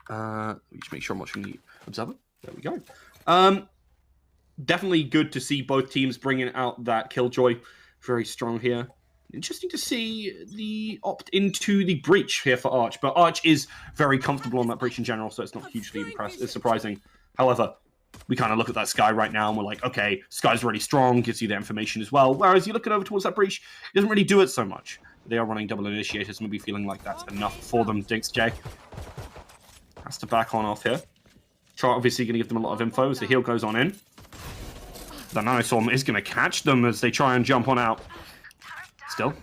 Just make sure I'm watching the observer. There we go. Definitely good to see both teams bringing out that Killjoy. Very strong here. Interesting to see the opt into the breach here for Arch, but Arch is very comfortable on that breach in general, so it's not hugely surprising. However, we kind of look at that Sky right now and we're like, okay, Sky's really strong, gives you the information as well. Whereas you look over towards that breach, it doesn't really do it so much. They are running double initiators, maybe feeling like that's enough for them. Dinks J has to back on off here. Chart obviously going to give them a lot of info as the heal goes on in. The Nanoswarm is going to catch them as they try and jump on out. Still,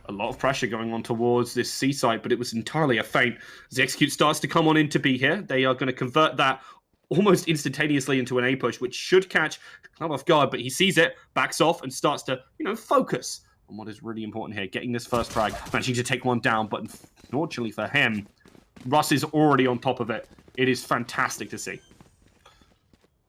a lot of pressure going on towards this C site, but it was entirely a feint. As the execute starts to come on into B here, they are going to convert that almost instantaneously into an A push, which should catch Cloud off guard, but he sees it, backs off, and starts to, focus on what is really important here. Getting this first frag, managing to take one down, but unfortunately for him, Russ is already on top of it. It is fantastic to see.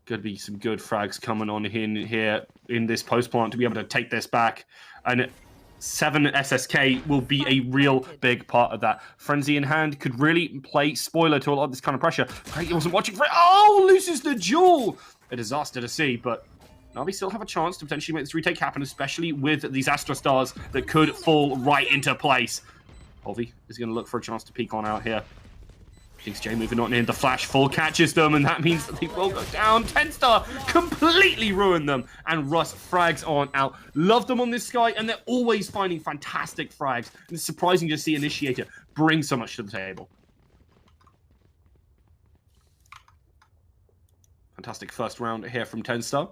Could be some good frags coming on in here in this post plant to be able to take this back. And 7 SSK will be a real big part of that. Frenzy in hand could really play spoiler to a lot of this kind of pressure. He wasn't watching for it. Oh, loses the duel. A disaster to see, but NAVI still have a chance to potentially make this retake happen, especially with these Astro Stars that could fall right into place. Polvi is going to look for a chance to peek on out here. Dinks J moving on in. The flash full catches them, and that means that they will go down. TENSTAR completely ruined them, and Russ frags on out. Love them on this Sky, and they're always finding fantastic frags. And it's surprising to see Initiator bring so much to the table. Fantastic first round here from TENSTAR.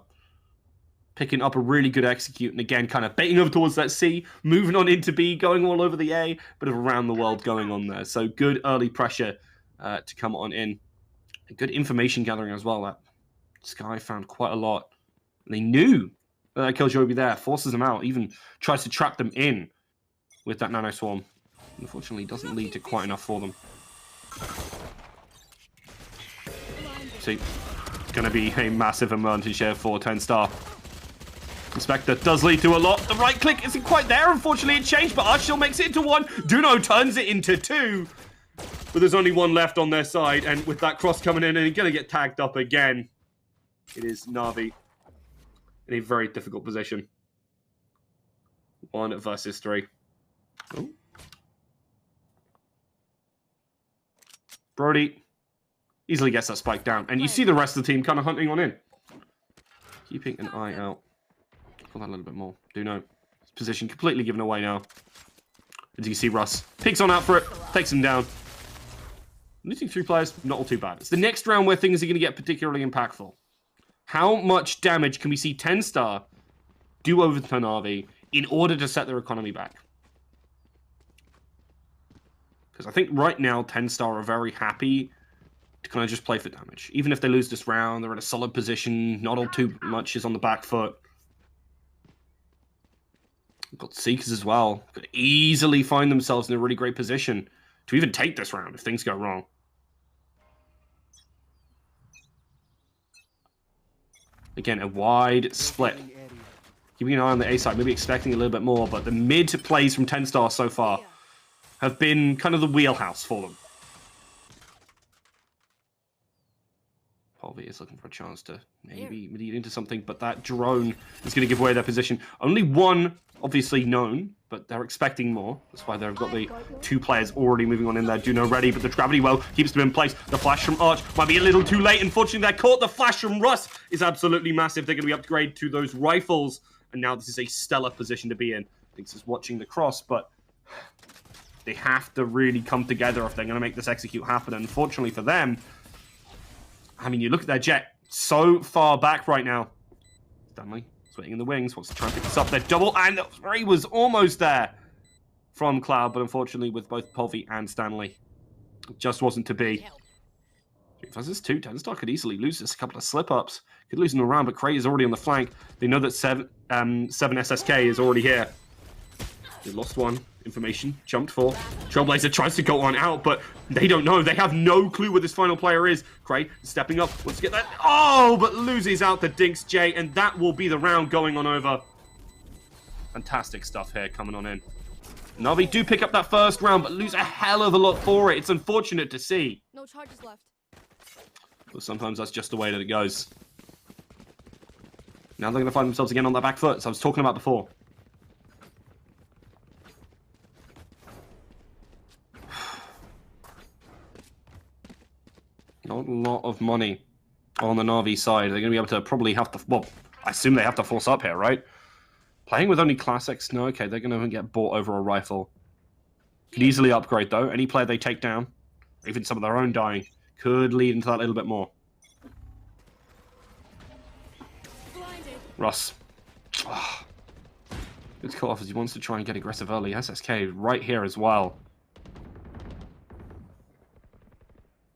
Picking up a really good execute, and again, kind of baiting over towards that C, moving on into B, going all over the A, bit of around the world going on there. So good early pressure to come on in. Good information gathering as well. That Sky found quite a lot. And they knew that Killjoy would be there, forces them out, even tries to trap them in with that Nano Swarm. Unfortunately, doesn't lead to quite enough for them. See, it's going to be a massive advantage here for TENSTAR. Inspector does lead to a lot. The right click isn't quite there. Unfortunately, it changed, but Arch still makes it into 1. Duno turns it into 2. But there's only 1 left on their side, and with that cross coming in, and he's going to get tagged up again. It is NAVI in a very difficult position. 1 versus 3. Oh. Brody easily gets that spike down, and you see the rest of the team kind of hunting on in. Keeping an eye out for that a little bit more. Duno, his position completely given away now. As you see, Russ picks on out for it, takes him down. Losing 3 players, not all too bad. It's the next round where things are going to get particularly impactful. How much damage can we see TENSTAR do over to NAVI in order to set their economy back? Because I think right now TENSTAR are very happy to kind of just play for damage. Even if they lose this round, they're in a solid position, not all too much is on the back foot. We've got Seekers as well. Could easily find themselves in a really great position to even take this round if things go wrong. Again, a wide split. Keeping an eye on the A side, maybe expecting a little bit more, but the mid plays from TENSTAR so far have been kind of the wheelhouse for them. Polvi is looking for a chance to maybe lead into something, but that drone is going to give away their position. Only 1, obviously, known, but they're expecting more. That's why they've got the 2 players already moving on in there. Duno ready, but the gravity well keeps them in place. The flash from Arch might be a little too late. Unfortunately, they're caught. The flash from Russ is absolutely massive. They're going to be upgraded to those rifles, and now this is a stellar position to be in. Thinks is watching the cross, but they have to really come together if they're going to make this execute happen. And unfortunately for them, I mean, you look at their jet so far back right now. Stanley is waiting in the wings, wants to try and pick this up. They're double, and he was almost there from Cloud, but unfortunately with both Polvi and Stanley, it just wasn't to be. 3 versus 2, TENSTAR could easily lose this. A couple of slip-ups. Could lose in the round, but Crate is already on the flank. They know that 7 SSK is already here. They lost 1. Information jumped for. Trailblazer tries to go on out, but they don't know. They have no clue where this final player is. Cray stepping up, wants to get that. Oh, but loses out to Dinks J, and that will be the round going on over. Fantastic stuff here coming on in. NAVI do pick up that first round, but lose a hell of a lot for it. It's unfortunate to see. No charges left. But sometimes that's just the way that it goes. Now they're going to find themselves again on their back foot, as I was talking about before. Not a lot of money on the Na'Vi side. They're going to be able to probably have to... Well, I assume they have to force up here, right? Playing with only Classics? No, okay, they're going to get bought over a rifle. Could easily upgrade, though. Any player they take down, even some of their own dying, could lead into that a little bit more. Russ. Oh. Good cut off as he wants to try and get aggressive early. SSK right here as well.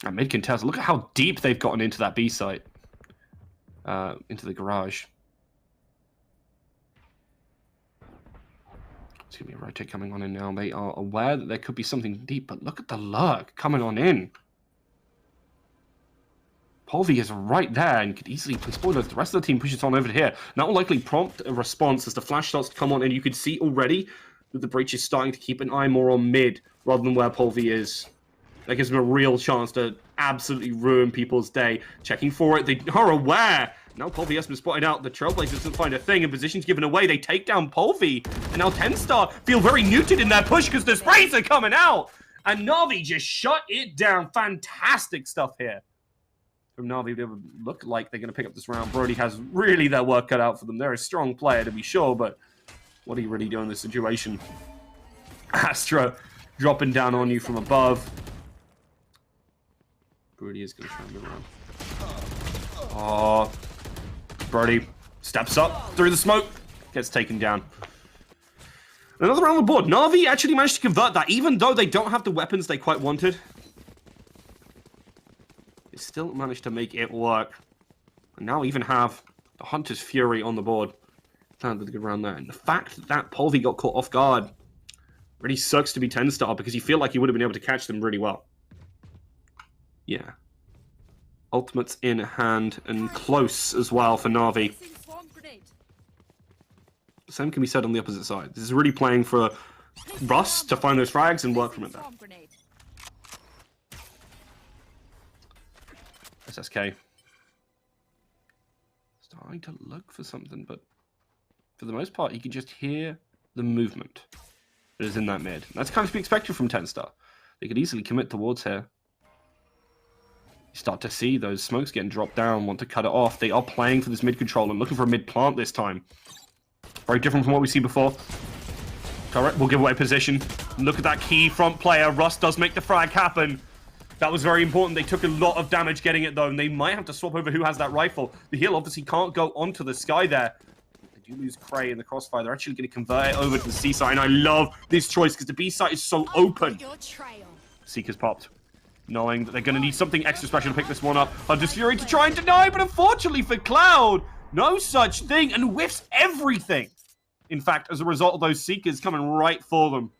And mid contest. Look at how deep they've gotten into that B site. Into the garage. It's going to be a rotate coming on in now. They are aware that there could be something deep, but look at the lurk coming on in. Polvi is right there and could easily play spoilers. The rest of the team pushes on over to here. That will likely prompt a response as the flash starts to come on, and you can see already that the breach is starting to keep an eye more on mid rather than where Polvi is. That gives them a real chance to absolutely ruin people's day. Checking for it, they are aware. Now Polvi has been spotted out. The Trailblazers doesn't find a thing, and positions given away. They take down Polvi, and now TENSTAR feel very muted in their push because the sprays are coming out. And NAVI just shut it down. Fantastic stuff here from NAVI. They would look like they're going to pick up this round. Brody has really their work cut out for them. They're a strong player, to be sure, but what are you really doing in this situation? Astra dropping down on you from above. Brody is going to try and move around. Oh, Brody steps up through the smoke, gets taken down. Another round on the board. NAVI actually managed to convert that, even though they don't have the weapons they quite wanted. They still managed to make it work. And now even have the Hunter's Fury on the board. Landed a good round there. And the fact that Polvi got caught off guard really sucks to be TENSTAR, because you feel like he would have been able to catch them really well. Yeah. Ultimates in hand and close as well for NAVI. The same can be said on the opposite side. This is really playing for Russ to find those frags and work from it there. SSK. Starting to look for something, but for the most part, you can just hear the movement that is in that mid. That's kind of to be expected from TENSTAR. They could easily commit towards here. You start to see those smokes getting dropped down, want to cut it off. They are playing for this mid control and looking for a mid plant this time. Very different from what we've seen before. Correct, we'll give away position. Look at that key front player. Russ does make the frag happen. That was very important. They took a lot of damage getting it, though, and they might have to swap over who has that rifle. The heal obviously can't go onto the sky there. They do lose Cray in the crossfire. They're actually going to convert it over to the C site, and I love this choice because the B site is so open. Seeker's popped, knowing that they're going to need something extra special to pick this one up. Hunter's Fury to try and deny, but unfortunately for Cloud, no such thing, and whiffs everything. In fact, as a result of those Seekers coming right for them.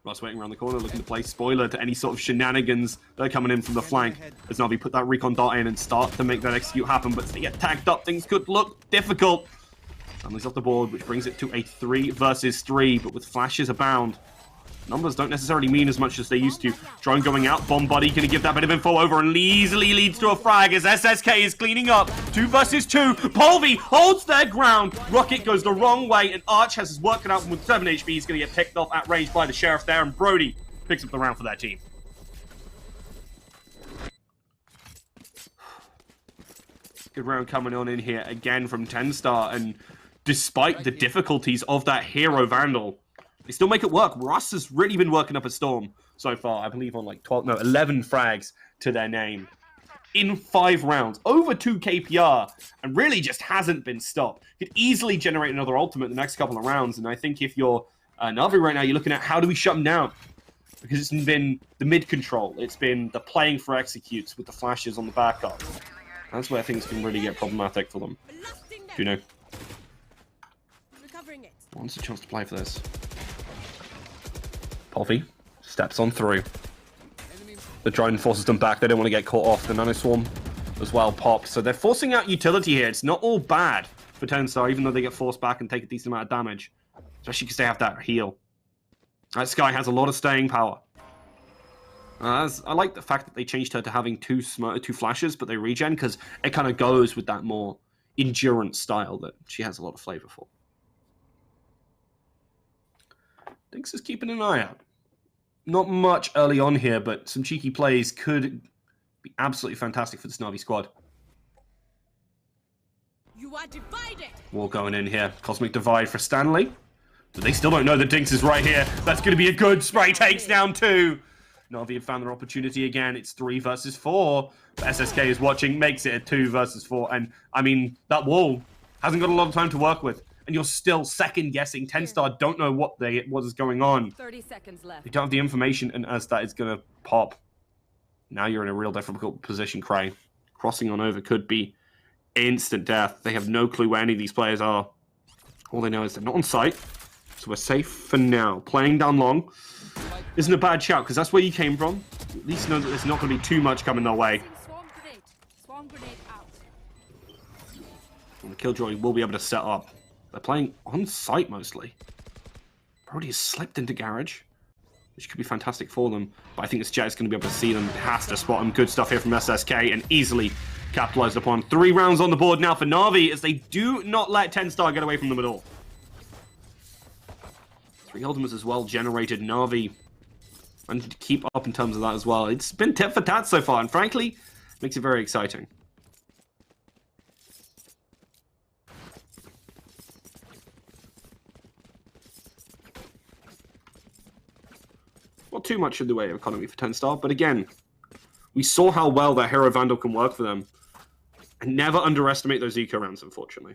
Russ waiting around the corner, looking to play spoiler to any sort of shenanigans that are coming in from the flank. As Navi put that recon dart in and start to make that execute happen, but as they get tagged up, things could look difficult. Family's off the board, which brings it to a 3 versus 3, but with flashes abound. Numbers don't necessarily mean as much as they used to. Drone going out, Bomb Buddy gonna give that bit of info over and easily leads to a frag as SSK is cleaning up. 2 versus 2. Polvi holds their ground. Rocket goes the wrong way and Arch has his work cut out with 7 HP. He's gonna get picked off at range by the Sheriff there, and Brody picks up the round for their team. Good round coming on in here again from TENSTAR, and despite the difficulties of that Hero Vandal, they still make it work. Russ has really been working up a storm so far. I believe on like 11 frags to their name in 5 rounds. Over 2 KPR, and really just hasn't been stopped. Could easily generate another ultimate in the next couple of rounds. And I think if you're Navi right now, you're looking at how do we shut him down? Because it's been the mid control. It's been the playing for executes with the flashes on the backup. That's where things can really get problematic for them. Juno wants a chance to play for this. Polvi steps on through. The drone forces them back. They don't want to get caught off. The Nano Swarm as well pops. So they're forcing out utility here. It's not all bad for TENSTAR, even though they get forced back and take a decent amount of damage. Especially because they have that heal. That Sky has a lot of staying power. I like the fact that they changed her to having two flashes, but they regen, because it kind of goes with that more endurance style that she has a lot of flavor for. Dinks is keeping an eye out. Not much early on here, but some cheeky plays could be absolutely fantastic for this Navi squad. You are divided. War going in here. Cosmic Divide for Stanley. But they still don't know that Dinks is right here. That's going to be a good spray. Takes down 2. Navi have found their opportunity again. It's 3 versus 4. But SSK is watching, makes it a 2 versus 4. And, I mean, that wall hasn't got a lot of time to work with. And you're still second-guessing. TENSTAR don't know what is going on. 30 seconds left. They don't have the information, and as that is going to pop, now you're in a real difficult position, Cray. Crossing on over could be instant death. They have no clue where any of these players are. All they know is they're not on site, so we're safe for now. Playing down long isn't a bad shout, because that's where you came from. At least know that there's not going to be too much coming their way. Swarm grenade out. And the Killjoy will be able to set up. They're playing on site mostly. Brody has slipped into garage, which could be fantastic for them. But I think this Jet is going to be able to see them. Has to spot them. Good stuff here from SSK, and easily capitalized upon. 3 rounds on the board now for Navi, as they do not let TENSTAR get away from them at all. 3 ultimates as well generated. Navi managed to keep up in terms of that as well. It's been tit for tat so far, and frankly, makes it very exciting. Not too much in the way of economy for TENSTAR, but again, we saw how well that Hero Vandal can work for them. And never underestimate those eco rounds, unfortunately.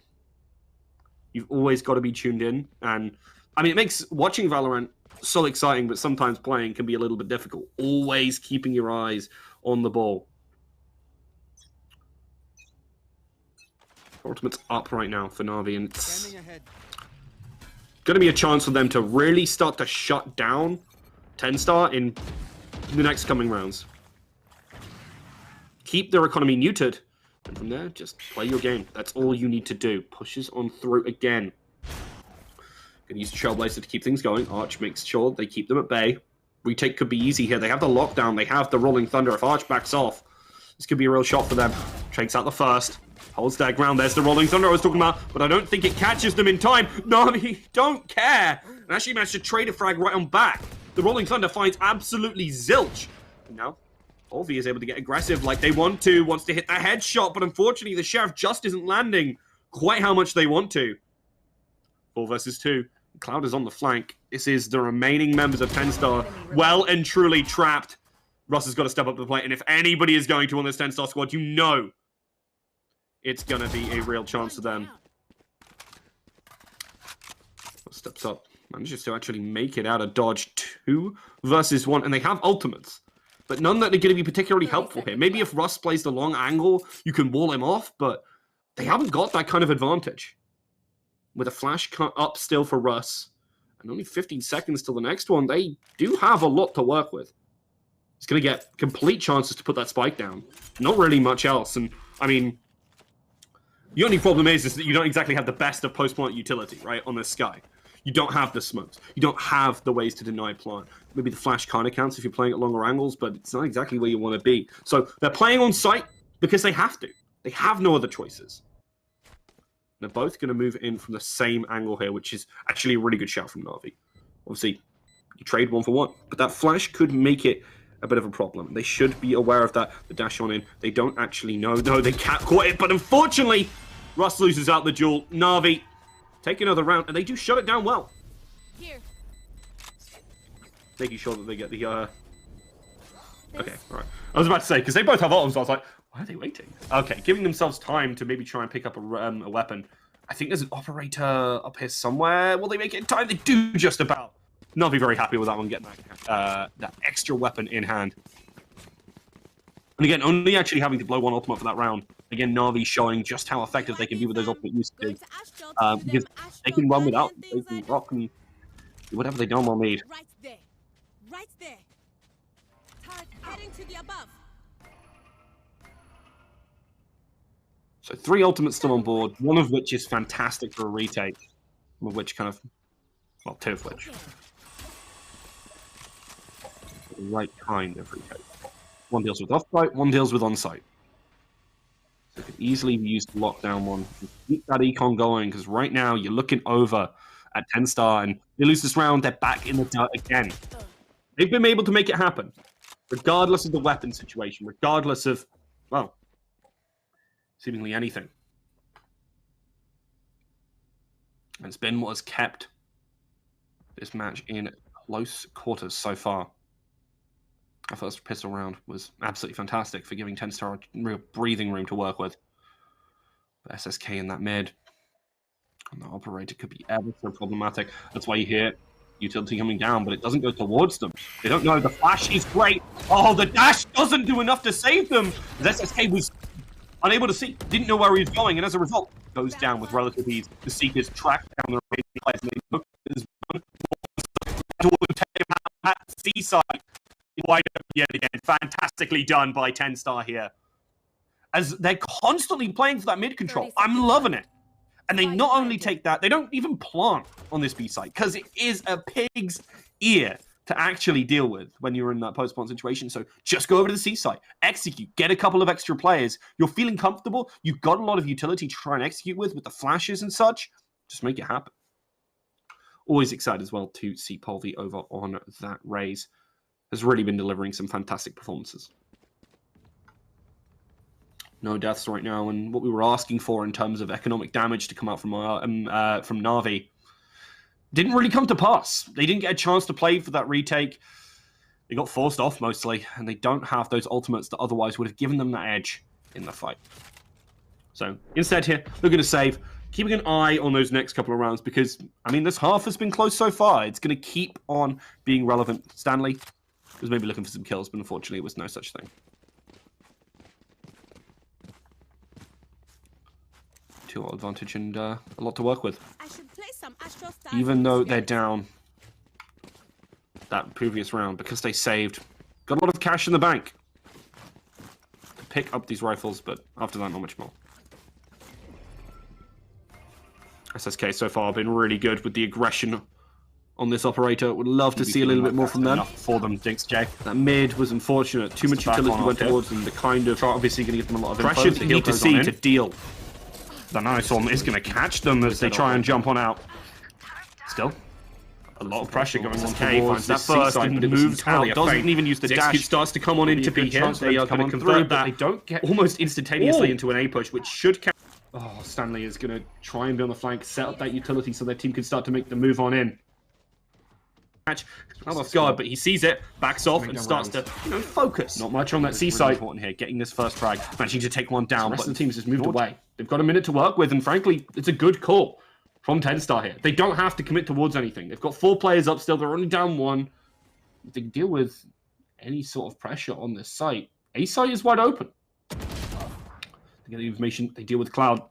You've always got to be tuned in, and I mean, it makes watching Valorant so exciting, but sometimes playing can be a little bit difficult. Always keeping your eyes on the ball. Ultimate's up right now for Navi, and it's going to be a chance for them to really start to shut down TENSTAR in the next coming rounds. Keep their economy neutered, and from there, just play your game. That's all you need to do. Pushes on through again. Gonna use Trailblazer to keep things going. Arch makes sure they keep them at bay. Retake could be easy here. They have the lockdown. They have the Rolling Thunder. If Arch backs off, this could be a real shot for them. Takes out the first. Holds their ground. There's the Rolling Thunder I was talking about, but I don't think it catches them in time. Navi don't care. And actually managed to trade a frag right on back. The Rolling Thunder finds absolutely zilch. And now, Olvi is able to get aggressive like they want to. Wants to hit the headshot, but unfortunately the Sheriff just isn't landing quite how much they want to. 4 versus 2. Cloud is on the flank. This is the remaining members of TENSTAR well and truly trapped. Russ has got to step up to the plate, and if anybody is going to on this TENSTAR squad, you know it's going to be a real chance for them. Steps up. Manages to actually make it out of dodge. 2 versus 1, and they have ultimates. But none that are going to be particularly helpful here. Maybe if Russ plays the long angle, you can wall him off, but they haven't got that kind of advantage. With a flash cut up still for Russ, and only 15 seconds till the next one, they do have a lot to work with. He's going to get complete chances to put that spike down. Not really much else, and, I mean, the only problem is that you don't exactly have the best of post-plant utility, right, on this Sky. You don't have the smokes. You don't have the ways to deny plant. Maybe the flash kind of counts if you're playing at longer angles, but it's not exactly where you want to be. So they're playing on site because they have to. They have no other choices. They're both going to move in from the same angle here, which is actually a really good shout from Navi. Obviously, you trade 1 for 1, but that flash could make it a bit of a problem. They should be aware of that. The dash on in, they don't actually know. No, they can't caught it, but unfortunately, Russ loses out the duel. Navi take another round, and they do shut it down well. Here. Making sure that they get the, Okay, alright. I was about to say, because they both have ultims, so I was like, why are they waiting? Okay, giving themselves time to maybe try and pick up a weapon. I think there's an operator up here somewhere. Will they make it in time? They do just about. Navi very happy with that one, getting that extra weapon in hand. And again, only actually having to blow 1 ultimate for that round. Again, Navi showing just how effective they can be with those ultimate uses. Because they can run without them. They can rock and do whatever they don't want need. Right there. Right there. Heading to the above. So 3 ultimates still on board, one of which is fantastic for a retake. One of which kind of, well, 2 of which. the right kind of retake. One deals with off-site, one deals with on-site. So it could easily be used to lock down one. Keep that econ going, because right now you're looking over at TENSTAR, and they lose this round, they're back in the dirt again. They've been able to make it happen, regardless of the weapon situation, regardless of, well, seemingly anything. And it's been what has kept this match in close quarters so far. Our first pistol round was absolutely fantastic for giving TENSTAR a real breathing room to work with. But SSK in that mid, and the operator could be ever so problematic. That's why you hear utility coming down, but it doesn't go towards them. They don't know. The flash is great. Oh, the dash doesn't do enough to save them. SSK was unable to see, didn't know where he was going, and as a result, goes down with relative ease. The Seekers track down the players, and they look at seaside. Wide open yet again. Fantastically done by TENSTAR here. As they're constantly playing for that mid control. I'm loving it. And they not only take that, they don't even plant on this B side, because it is a pig's ear to actually deal with when you're in that post-spawn situation. So just go over to the C side, execute, get a couple of extra players. You're feeling comfortable. You've got a lot of utility to try and execute with the flashes and such. Just make it happen. Always excited as well to see Polvi over on that raise. Has really been delivering some fantastic performances. No deaths right now, and what we were asking for in terms of economic damage to come out from NAVI didn't really come to pass. They didn't get a chance to play for that retake. They got forced off mostly, and they don't have those ultimates that otherwise would have given them that edge in the fight. So instead here, they're going to save, keeping an eye on those next couple of rounds, because, I mean, this half has been close so far. It's going to keep on being relevant. Stanley was maybe looking for some kills, but unfortunately it was no such thing. 2-0 advantage and a lot to work with. Even though they're down that previous round, because they saved, got a lot of cash in the bank to pick up these rifles, but after that, not much more. SSK so far been really good with the aggression on this operator. Would love to see a little bit more from them. For them, Jinx J. That mid was unfortunate. Too much utility went towards them. The kind of obviously going to give them a lot of pressure that you need to see to deal. The nice one is going to catch them as they try and jump on out. Still, a lot of pressure going on K. Finds that first and moves out. Doesn't even use the dash. Starts to come on into B here. They are going to convert that. They don't get almost instantaneously into an A push, which should count. Oh, Stanley is going to try and be on the flank, set up that utility so their team can start to make the move on in. Match not off guard, but he sees it, backs off, and starts to focus. Not much on that C site. Important here, getting this first frag, managing to take one down, but the team's just moved away. They've got a minute to work with, and frankly, it's a good call from TENSTAR here. They don't have to commit towards anything. They've got 4 players up still. They're only down 1. They can deal with any sort of pressure on this site. A site is wide open. They get the information. They deal with Cloud.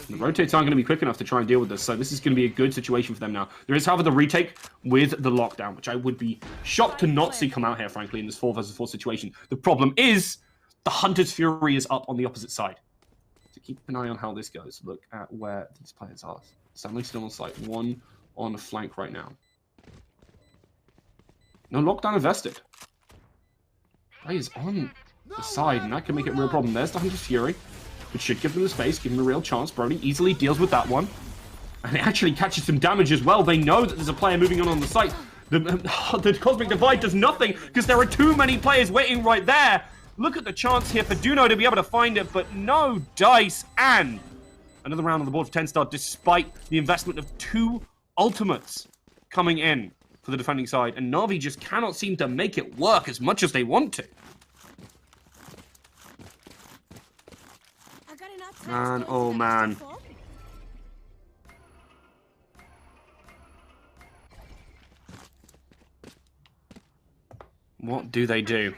The rotates aren't going to be quick enough to try and deal with this, so this is going to be a good situation for them now. There is, however, the retake with the lockdown, which I would be shocked to not see come out here, frankly, in this 4 versus 4 situation. The problem is the Hunter's Fury is up on the opposite side. So keep an eye on how this goes. Look at where these players are. Stanley still on site. 1 on the flank right now. No lockdown invested. Players on the side, and that can make it a real problem. There's the Hunter's Fury, which should give them the space, give them a real chance. Brody easily deals with that one. And it actually catches some damage as well. They know that there's a player moving on the site. The Cosmic Divide does nothing because there are too many players waiting right there. Look at the chance here for Duno to be able to find it, but no dice. And another round on the board for TENSTAR, despite the investment of 2 ultimates coming in for the defending side. And NAVI just cannot seem to make it work as much as they want to. Man, oh man. What do they do?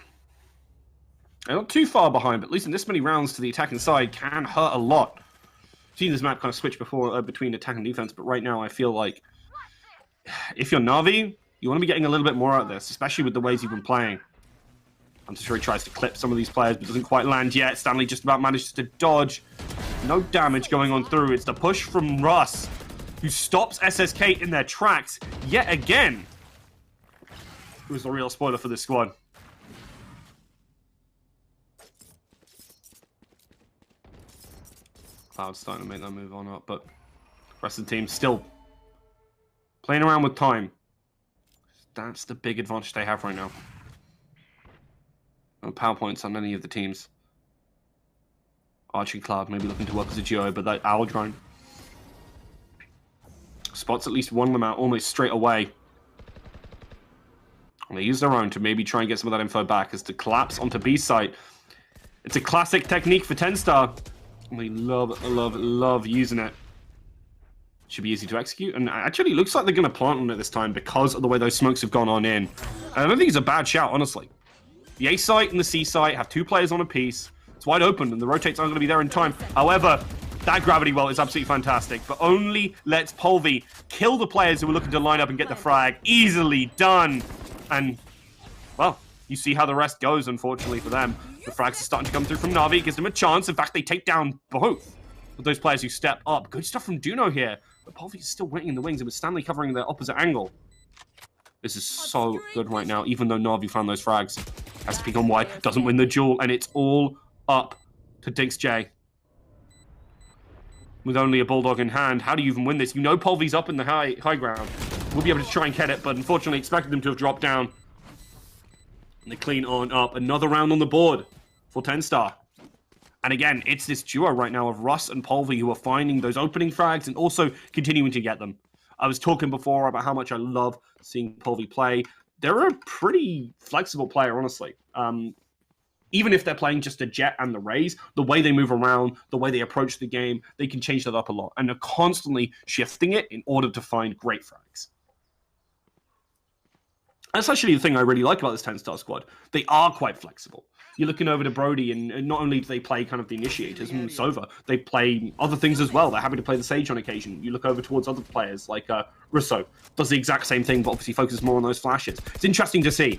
They're not too far behind, but losing this many rounds to the attacking side can hurt a lot. I've seen this map kind of switch before between attack and defense, but right now I feel like if you're NAVI, you want to be getting a little bit more out of this, especially with the ways you've been playing. I'm sure he tries to clip some of these players, but doesn't quite land yet. Stanley just about manages to dodge. No damage going on through. It's the push from Russ, who stops SSK in their tracks yet again. who's the real spoiler for this squad. Cloud's starting to make that move on up, but the rest of the team still playing around with time. That's the big advantage they have right now. No PowerPoints on any of the teams. Archie Cloud maybe looking to work as a duo, but that Owl Drone spots at least one of them out almost straight away. And they use their own to maybe try and get some of that info back as to collapse onto B site. It's a classic technique for TENSTAR. We love using it. Should be easy to execute. And actually, it looks like they're going to plant on it this time because of the way those smokes have gone on in. And I don't think it's a bad shout, honestly. The A site and the C site have 2 players on a piece. It's wide open, and the rotates aren't going to be there in time. However, that gravity well is absolutely fantastic, but only lets Polvi kill the players who are looking to line up and get the frag. Easily done. And, well, you see how the rest goes, unfortunately, for them. The frags are starting to come through from NAVI. Gives them a chance. In fact, they take down both of those players who step up. Good stuff from Duno here. But Polvi is still waiting in the wings, and with Stanley covering the opposite angle. This is so good right now, even though NAVI found those frags. Has to peek on wide, doesn't win the duel, and it's all up to Dinks J. With only a Bulldog in hand, how do you even win this? You know Polvi's up in the high ground. We'll be able to try and get it, but unfortunately expected them to have dropped down. And they clean on up. Another round on the board for TENSTAR. And again, it's this duo right now of Russ and Polvi who are finding those opening frags and also continuing to get them. I was talking before about how much I love seeing Polvi play. They're a pretty flexible player, honestly. Even if they're playing just a Jet and the Rays, the way they move around, the way they approach the game, they can change that up a lot. And they're constantly shifting it in order to find great frags. That's actually the thing I really like about this TENSTAR squad. They are quite flexible. You're looking over to Brody, and not only do they play kind of the initiators and Sova, they play other things as well. They're happy to play the Sage on occasion. You look over towards other players like Russo, does the exact same thing, but obviously focuses more on those flashes. It's interesting to see.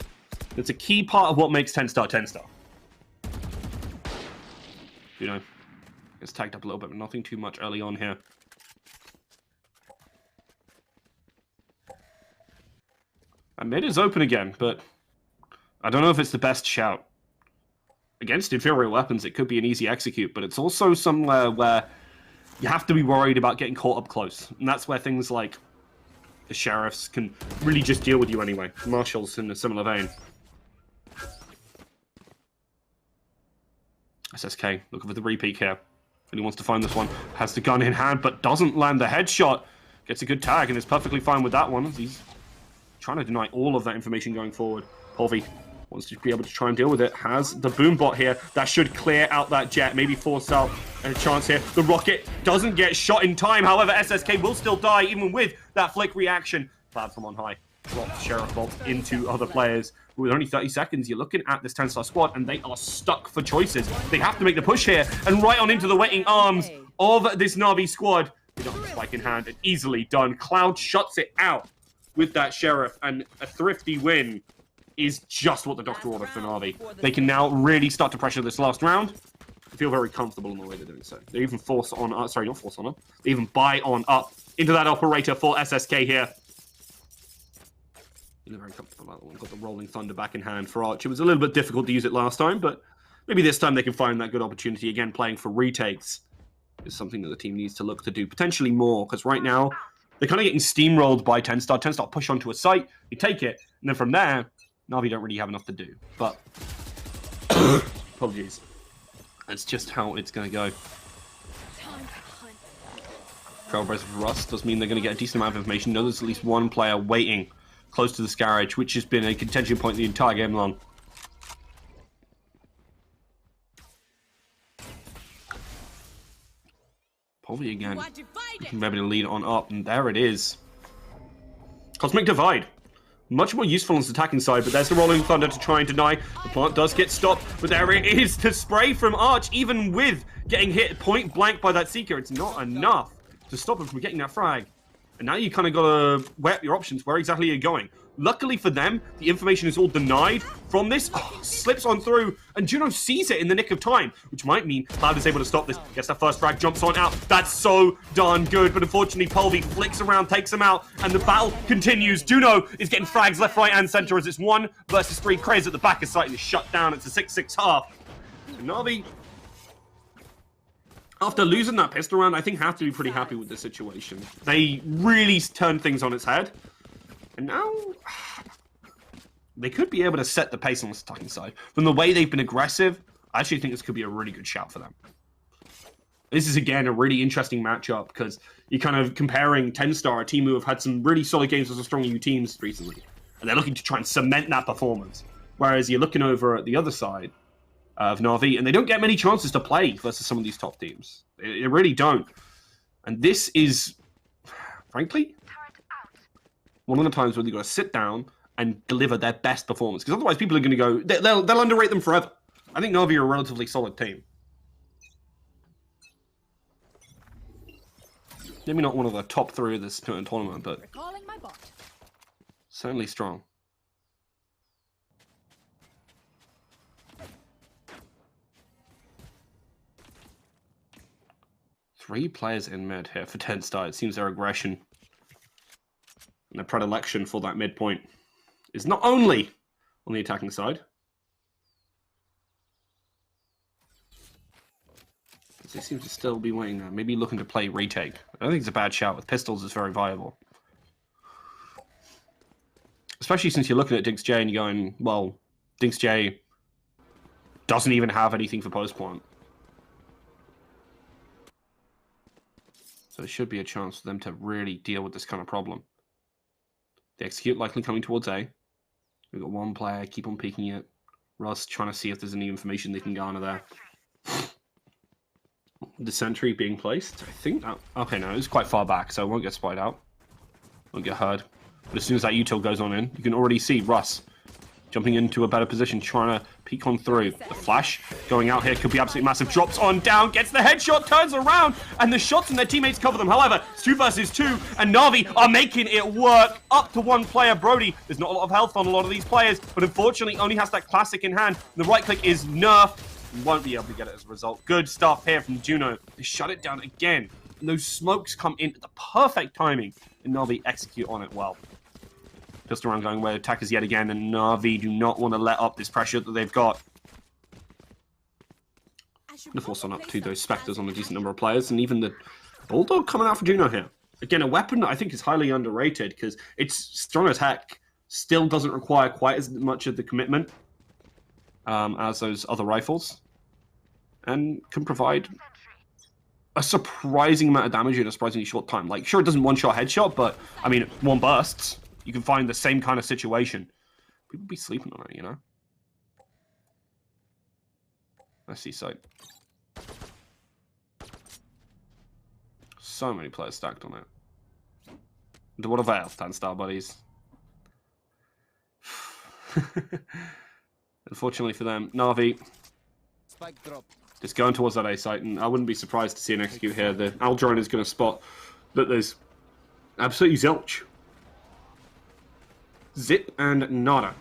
It's a key part of what makes TENSTAR TENSTAR. You know, gets tagged up a little bit, but nothing too much early on here. And mid is open again, but I don't know if it's the best shout. Against inferior weapons, it could be an easy execute, but it's also somewhere where you have to be worried about getting caught up close. And that's where things like the Sheriffs can really just deal with you anyway. Marshall's in a similar vein. SSK looking for the repeat here. And he wants to find this one. Has the gun in hand, but doesn't land the headshot. Gets a good tag and is perfectly fine with that one. He's trying to deny all of that information going forward. Polvi wants to be able to try and deal with it. Has the boom bot here. That should clear out that Jet. Maybe force out a chance here. The rocket doesn't get shot in time. However, SSK will still die even with that flick reaction. Cloud from on high. Drops Sheriff Bolt into other players. With only 30 seconds, you're looking at this TENSTAR squad, and they are stuck for choices. They have to make the push here, and right on into the waiting arms of this Navi squad. They don't have a spike in hand, and easily done. Cloud shuts it out with that Sheriff, and a thrifty win is just what the doctor ordered for Navi. They can now really start to pressure this last round. I feel very comfortable in the way they're doing so. They even force on up, sorry, not force on up. They even buy on up into that operator for SSK here. They're very comfortable about that one. Got the Rolling Thunder back in hand for Arch. It was a little bit difficult to use it last time, but maybe this time they can find that good opportunity. Again, playing for retakes is something that the team needs to look to do. Potentially more, because right now, they're kind of getting steamrolled by TENSTAR. TENSTAR push onto a site, you take it, and then from there, Navi don't really have enough to do. But, apologies. That's just how it's going to go. Trailblazer Rust does mean they're going to get a decent amount of information. Know there's at least one player waiting close to the Scarage, which has been a contention point the entire game long. Polvi again. Maybe to lead on up, and there it is. Cosmic Divide. Much more useful on the attacking side, but there's the Rolling Thunder to try and deny. The plant does get stopped, but there it is. The spray from Arch, even with getting hit point blank by that Seeker, it's not enough to stop him from getting that frag. And now you kind of got to weigh up your options. Where exactly are you going? Luckily for them, the information is all denied from this. Oh, slips on through, and Juno sees it in the nick of time, which might mean Cloud is able to stop this. Gets that first frag, jumps on out. That's so darn good, but unfortunately, Pulvy flicks around, takes him out, and the battle continues. Juno is getting frags left, right, and center as it's 1 versus 3. Krez at the back of sight and is shut down. It's a 6-6 half. And NAVI, after losing that pistol round, I think have to be pretty happy with the situation. They really turned things on its head. And now, they could be able to set the pace on the attacking side. From the way they've been aggressive, I actually think this could be a really good shout for them. This is, again, a really interesting matchup because you're kind of comparing TENSTAR, a team who have had some really solid games with some strong EU teams recently. And they're looking to try and cement that performance. Whereas you're looking over at the other side of NAVI, and they don't get many chances to play versus some of these top teams. They really don't. And this is, frankly, one of the times where they've got to sit down and deliver their best performance. Because otherwise people are going to go, they'll underrate them forever. I think NAVI are a relatively solid team. Maybe not one of the top 3 of this tournament, but certainly strong. Three players in mid here for TENSTAR. It seems their aggression and their predilection for that midpoint is not only on the attacking side. They seem to still be waiting there. Maybe looking to play retake. I don't think it's a bad shout. With pistols, it's very viable. Especially since you're looking at Dinks J and you're going, well, Dinks J doesn't even have anything for post plant. So there should be a chance for them to really deal with this kind of problem. They execute likely coming towards A. We've got one player, keep on peeking it. Russ trying to see if there's any information they can garner there. The sentry being placed, I think that... Okay, no, it's quite far back, so it won't get spied out. Won't get heard. But as soon as that util goes on in, you can already see Russ jumping into a better position, trying to peek on through. The flash going out here could be absolutely massive. Drops on down, gets the headshot, turns around, and the shots from their teammates cover them. However, it's 2 versus 2, and NAVI are making it work. Up to 1 player, Brody. There's not a lot of health on a lot of these players, but unfortunately only has that classic in hand. The right click is nerfed. Won't be able to get it as a result. Good stuff here from Juno. They shut it down again. And those smokes come in at the perfect timing, and NAVI execute on it well. Pistol round going away, attackers yet again, and NAVI do not want to let up this pressure that they've got. Going to force on up to those Spectres on a decent number of players, and even the Bulldog coming out for Juno here. Again, a weapon that I think is highly underrated, because it's strong as heck, still doesn't require quite as much of the commitment as those other rifles, and can provide a surprising amount of damage in a surprisingly short time. Like, sure, it doesn't one-shot headshot, but, I mean, 1 bursts. You can find the same kind of situation. People be sleeping on it, you know? I see sight. So many players stacked on it. To what avail, TENSTAR buddies? Unfortunately for them, NAVI just going towards that A site, and I wouldn't be surprised to see an execute here. The Aldrone is going to spot that there's absolutely zilch. Zip and nada.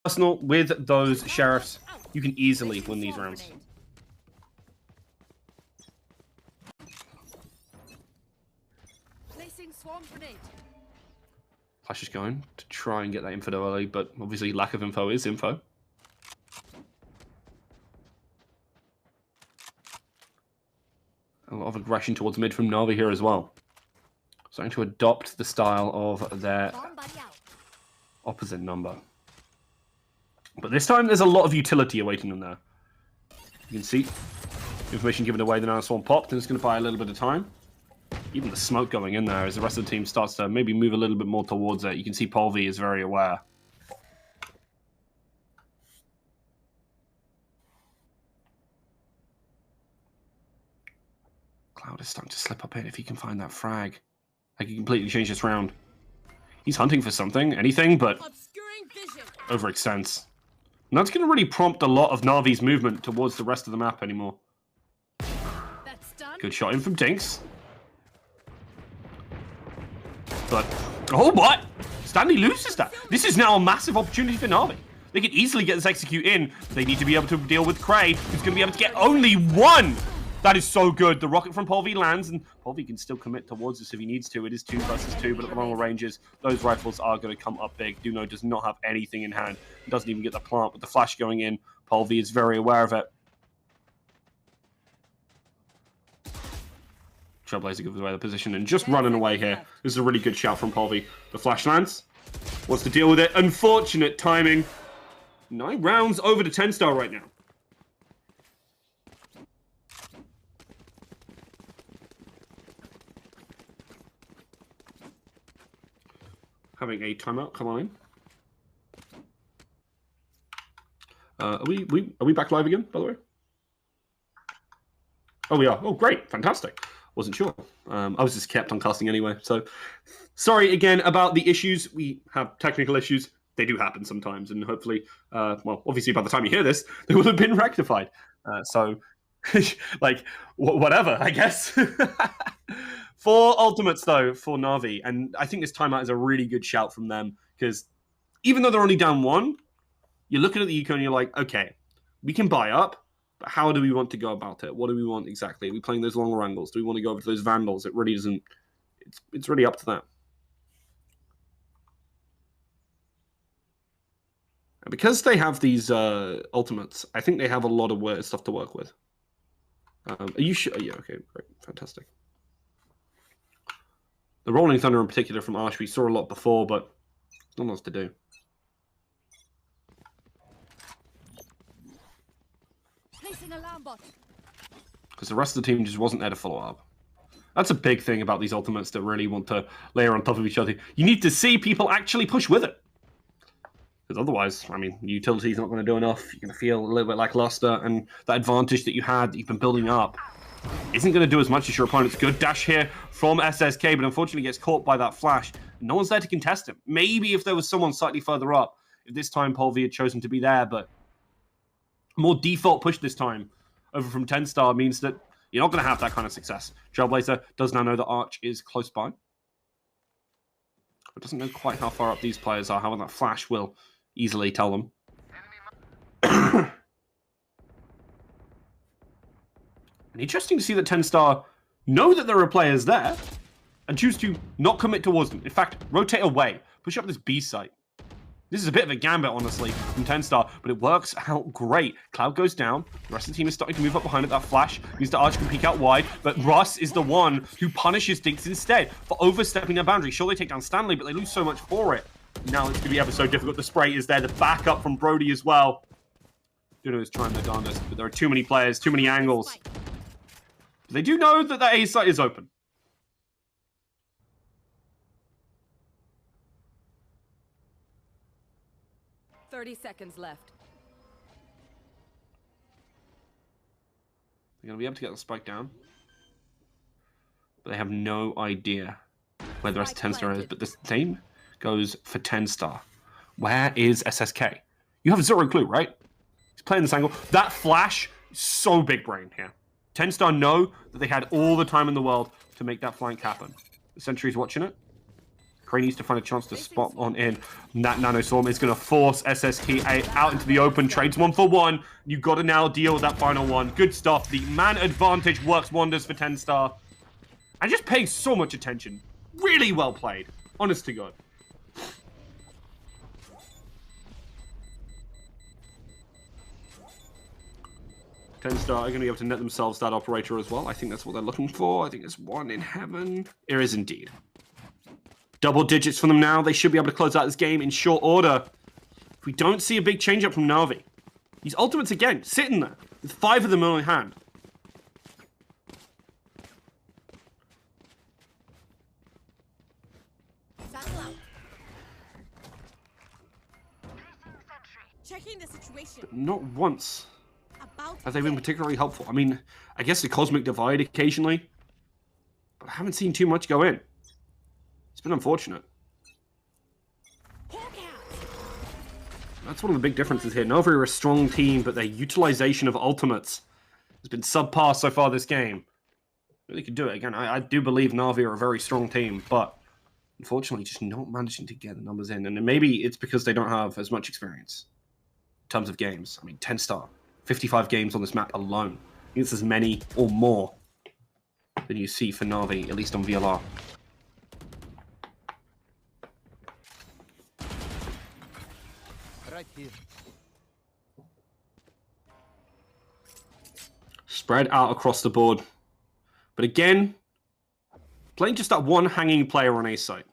Arsenal with those sheriffs, you can easily win these rounds. Placing swarm grenade. Flash is going to try and get that info early, but obviously lack of info is info. A lot of aggression towards mid from NAVI here as well. Starting to adopt the style of their opposite number. But this time there's a lot of utility awaiting them there. You can see information given away, the nanoswarm popped, and it's going to buy a little bit of time. Even the smoke going in there as the rest of the team starts to maybe move a little bit more towards it. You can see Polvi is very aware. Cloud is starting to slip up in if he can find that frag. Like, he completely changed this round. He's hunting for something, anything, but overextends. And that's going to really prompt a lot of Navi's movement towards the rest of the map anymore. Good shot in from Dinks. But, oh, what? Stanley loses that. This is now a massive opportunity for Navi. They could easily get this execute in, but they need to be able to deal with Cray, who's going to be able to get only one. That is so good. The rocket from Polvi lands, and Polvi can still commit towards this if he needs to. It is 2 versus 2, but at the longer ranges, those rifles are going to come up big. Duno does not have anything in hand. He doesn't even get the plant with the flash going in. Polvi is very aware of it. Trailblazer gives away the position and just running away here. This is a really good shout from Polvi. The flash lands. Wants to deal with it. Unfortunate timing. 9 rounds over to TENSTAR right now. Having a timeout come on in. Are we back live again, by the way? Oh, we are. Oh, great. Fantastic. Wasn't sure. I was just kept on casting anyway. So sorry again about the issues. We have technical issues. They do happen sometimes. And hopefully, well, obviously by the time you hear this, they will have been rectified. So like, whatever, I guess. 4 ultimates, though, for Navi. And I think this timeout is a really good shout from them. Because even though they're only down 1, you're looking at the eco and you're like, okay, we can buy up. But how do we want to go about it? What do we want exactly? Are we playing those longer angles? Do we want to go over to those Vandals? It really isn't. It's really up to them. And because they have these ultimates, I think they have a lot of stuff to work with. Are you sure? Yeah, okay, great. Fantastic. The Rolling Thunder in particular from Arsh, we saw a lot before, but not much to do. Because the rest of the team just wasn't there to follow up. That's a big thing about these ultimates that really want to layer on top of each other. You need to see people actually push with it. Because otherwise, I mean, utility's not going to do enough. You're going to feel a little bit lackluster, and that advantage that you had, that you've been building up, isn't going to do as much as your opponent's. Good dash here from SSK, but unfortunately gets caught by that flash. No one's there to contest him. Maybe if there was someone slightly further up, if this time Polvi had chosen to be there, but more default push this time over from TENSTAR means that you're not going to have that kind of success. Trailblazer does now know that Arch is close by. But doesn't know quite how far up these players are. How that flash will easily tell them. And interesting to see that TENSTAR know that there are players there and choose to not commit towards them. In fact, rotate away. Push up this B site. This is a bit of a gambit, honestly, from TENSTAR, but it works out great. Cloud goes down. The rest of the team is starting to move up behind it. That flash means that Arch can peek out wide, but Russ is the one who punishes Dinks instead for overstepping their boundary. Sure, they take down Stanley, but they lose so much for it. Now it's going to be ever so difficult. The spray is there. The backup from Brody as well. Duno is trying their darndest, but there are too many players, too many angles. They do know that that A site is open. "30 seconds left. They're going to be able to get the spike down. But they have no idea where the rest of TENSTAR is. But the same goes for TENSTAR. Where is SSK? You have 0 clue, right? He's playing this angle. That flash is so big brain here. TENSTAR know that they had all the time in the world to make that flank happen. The Sentry's watching it. Crane needs to find a chance to spot on in. And that Nano Swarm is going to force SSK out into the open. Trades 1-for-1. You've got to now deal with that final one. Good stuff. The man advantage works wonders for TENSTAR. And just paying so much attention. Really well played. Honest to God. TENSTAR are going to be able to net themselves that operator as well. I think that's what they're looking for. I think there's one in heaven. There is indeed. Double digits from them now. They should be able to close out this game in short order. If we don't see a big change up from NAVI. These ultimates again, sitting there with 5 of them in hand. Checking the situation. But not once have they been particularly helpful. I mean, I guess the Cosmic Divide occasionally, but I haven't seen too much go in. It's been unfortunate. That's one of the big differences here. NAVI are a strong team, but their utilization of ultimates has been subpar so far this game. Really could do it again. I do believe NAVI are a very strong team, but unfortunately just not managing to get the numbers in. And maybe it's because they don't have as much experience in terms of games. I mean, TENSTAR, 55 games on this map alone. I think it's as many or more than you see for NAVI, at least on VLR. Right here. Spread out across the board. But again, playing just that one hanging player on A site.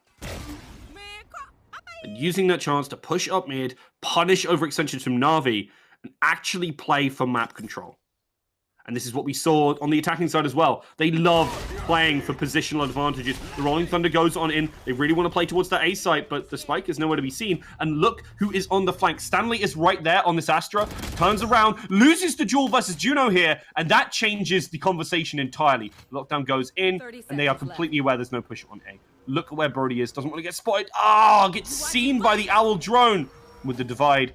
And using that chance to push up mid, punish overextensions from NAVI, and actually play for map control. And this is what we saw on the attacking side as well. They love playing for positional advantages. The Rolling Thunder goes on in. They really want to play towards that A site, but the spike is nowhere to be seen. And look who is on the flank. Stanley is right there on this Astra. Turns around, loses the duel versus Juno here, and that changes the conversation entirely. Lockdown goes in, and they are completely aware there's no push on A. Look at where Brody is. Doesn't want to get spotted. Ah, gets seen by the Owl drone with the divide.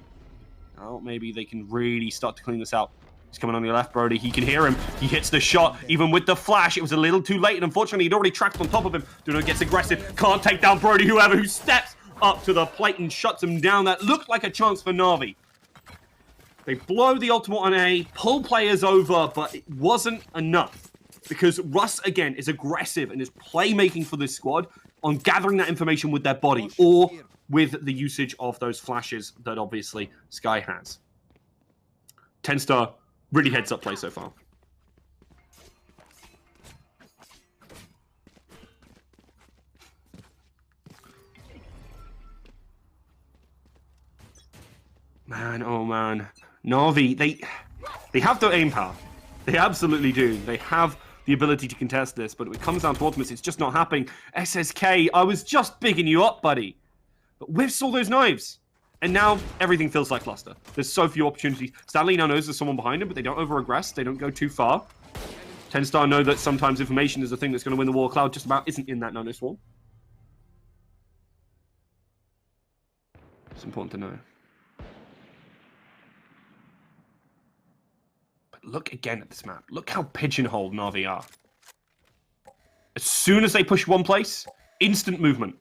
Oh, maybe they can really start to clean this out. He's coming on your left, Brody. He can hear him. He hits the shot. Even with the flash, it was a little too late. And unfortunately, he'd already tracked on top of him. Duno gets aggressive. Can't take down Brody, who steps up to the plate and shuts him down. That looked like a chance for NAVI. They blow the ultimate on A, pull players over, but it wasn't enough. Because Russ, again, is aggressive and is playmaking for this squad on gathering that information with their body or with the usage of those flashes that obviously Sky has. TENSTAR really heads up play so far. Man, oh man. NAVI, they have the aim power. They absolutely do. They have the ability to contest this, but when it comes down to ultimates, it's just not happening. SSK, I was just bigging you up, buddy. But whiffs all those knives. And now everything feels like cluster. There's so few opportunities. Stanley now knows there's someone behind him, but they don't over-aggress. They don't go too far. TENSTAR know that sometimes information is the thing that's going to win the war. Cloud just about isn't in that Nano Swarm. It's important to know. But look again at this map. Look how pigeonholed NAVI are. As soon as they push one place, instant movement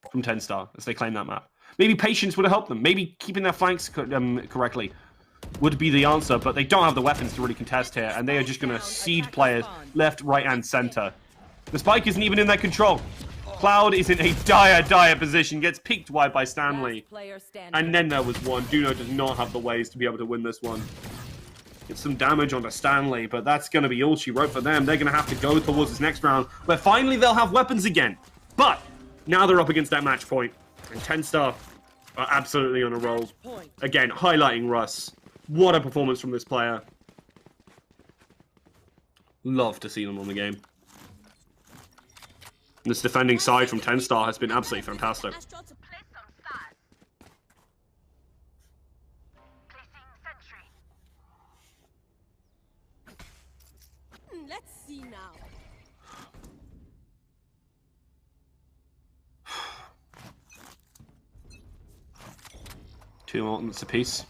from TENSTAR as they claim that map. Maybe patience would have helped them. Maybe keeping their flanks correctly would be the answer, but they don't have the weapons to really contest here, and they are just going to seed players left, right, and center. The spike isn't even in their control. Cloud is in a dire position, gets peeked wide by Stanley. And then there was one. Duno does not have the ways to be able to win this one. Get some damage onto Stanley, but that's going to be all she wrote for them. They're going to have to go towards this next round, where finally they'll have weapons again. But now they're up against that match point. And TENSTAR are absolutely on a roll. Again, highlighting Russ. What a performance from this player. Love to see them on the game. This defending side from TENSTAR has been absolutely fantastic. Let's see now. Two ultimates apiece.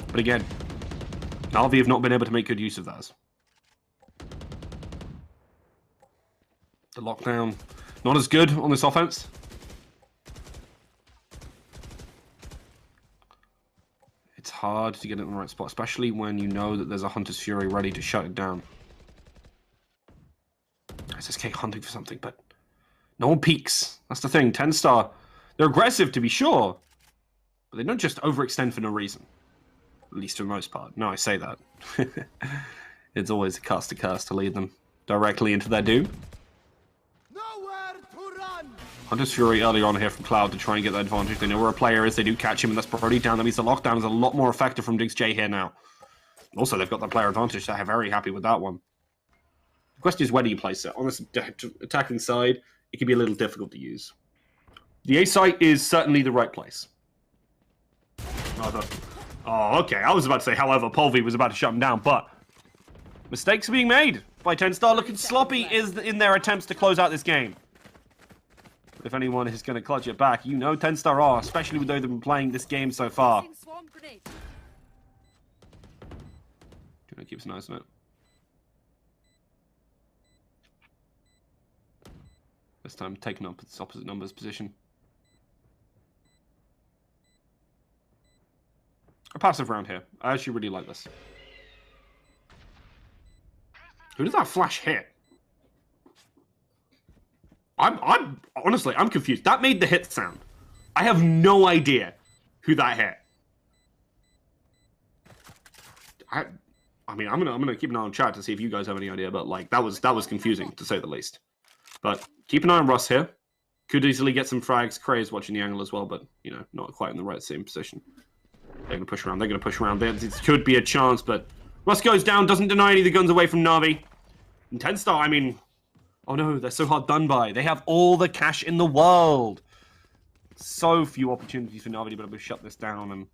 But again, NAVI have not been able to make good use of those. The lockdown, not as good on this offense. It's hard to get it in the right spot, especially when you know that there's a Hunter's Fury ready to shut it down. SSK hunting for something, but no one peeks. That's the thing. TENSTAR, they're aggressive to be sure, but they don't just overextend for no reason. At least for the most part. No, I say that. It's always a cast to lead them directly into their doom. Nowhere to run. Hunter's Fury earlier on here from Cloud to try and get that advantage. They know where a player is. They do catch him, and that's Brody down. That means the lockdown is a lot more effective from Diggs J here now. Also, they've got that player advantage, so I'm very happy with that one. The question is, where do you place it? On this attacking side, it can be a little difficult to use. The A site is certainly the right place. Oh, okay. I was about to say, however, Polvi was about to shut him down, but mistakes are being made by TENSTAR. Looking sloppy is in their attempts to close out this game. But if anyone is going to clutch it back, you know TENSTAR are, especially with those that have been playing this game so far. Gonna keep an eye on it. This time taking up its opposite numbers position. A passive round here. I actually really like this. Who did that flash hit? I'm honestly, I'm confused. That made the hit sound. I have no idea who that hit. I mean, I'm gonna keep an eye on chat to see if you guys have any idea, but like that was confusing to say the least. But keep an eye on Russ here. Could easily get some frags. Craze watching the angle as well, but you know, not quite in the right same position. They're gonna push around. They're gonna push around. There could be a chance, but Russ goes down. Doesn't deny any of the guns away from NAVI. And TENSTAR, I mean, oh no, they're so hard done by. They have all the cash in the world. So few opportunities for NAVI to be able to shut this down, and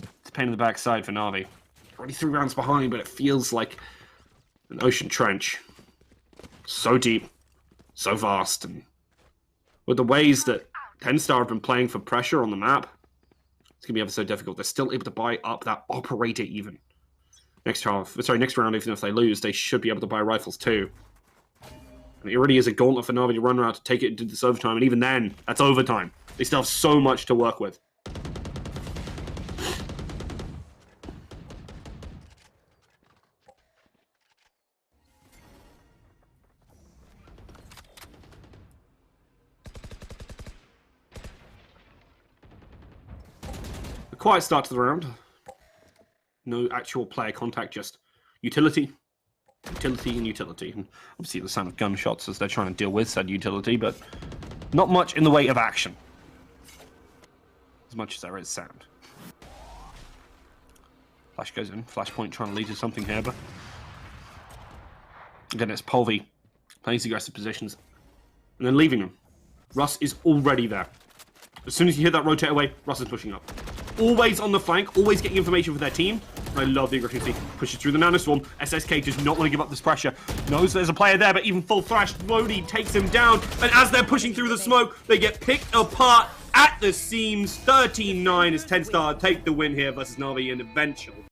it's a pain in the backside for NAVI. Already 3 rounds behind, but it feels like an ocean trench. So deep, so vast, and with the ways that TENSTAR have been playing for pressure on the map, it's going to be ever so difficult. They're still able to buy up that operator even. Next round, even if they lose, they should be able to buy rifles too. And it already is a gauntlet for NAVI to run around to take it into this overtime, and even then, that's overtime. They still have so much to work with. A quiet start to the round. No actual player contact, just utility, utility, and utility. And obviously the sound of gunshots as they're trying to deal with said utility, but not much in the way of action. As much as there is sound. Flash goes in. Flashpoint trying to lead to something here, but again, it's Polvi playing these aggressive positions and then leaving them. Russ is already there. As soon as you hear that rotate away, Russ is pushing up. Always on the flank, always getting information for their team. I love the aggressive. Pushes through the nanoswarm. SSK does not want to give up this pressure. Knows there's a player there, but even full flash, Brody takes him down. And as they're pushing through the smoke, they get picked apart at the seams. 13-9 as TENSTAR take the win here versus NAVI, and eventually